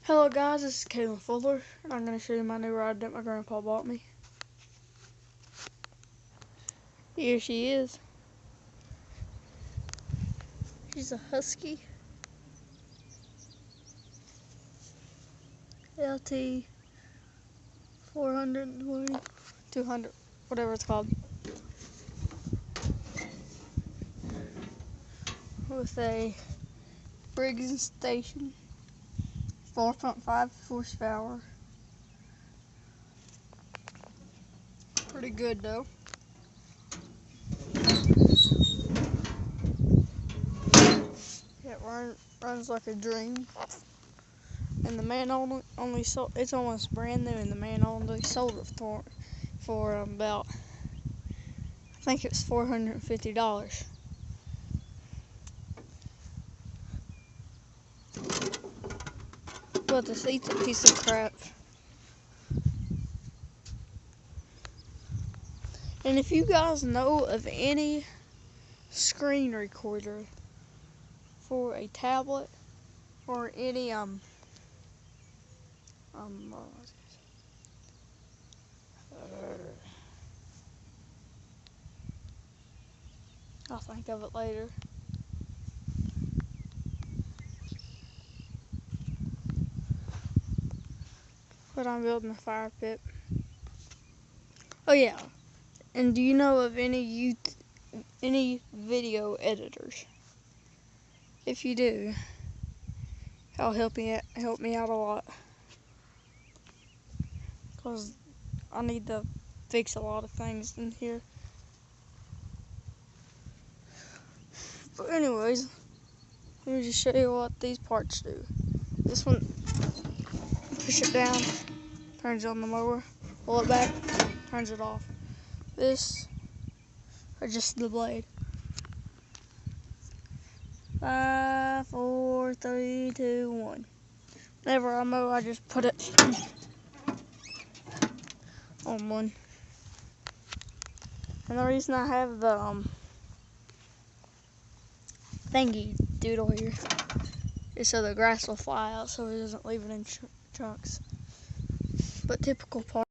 Hello guys, this is Caitlin Fuller, and I'm going to show you my new ride that my grandpa bought me. Here she is. She's a Husky LT 420, 200, whatever it's called. With a Briggs station, 4.5 horsepower. Pretty good though. It runs like a dream. And the man only sold, it's almost brand new, and the man only sold it for about, I think it was $450. But the seat's a piece of crap. And if you guys know of any screen recorder for a tablet or any I'll think of it later. But I'm building a fire pit. Oh yeah, and do you know of any video editors? If you do, that'll help me out a lot, cause I need to fix a lot of things in here. But anyways, let me just show you what these parts do. This one, push it down, turns on the mower. Pull it back, turns it off. This adjusts the blade. 5, 4, 3, 2, 1. Whenever I mow, I just put it on one. And the reason I have the thingy doodle here is so the grass will fly out, so it doesn't leave it in chunks. But typical part.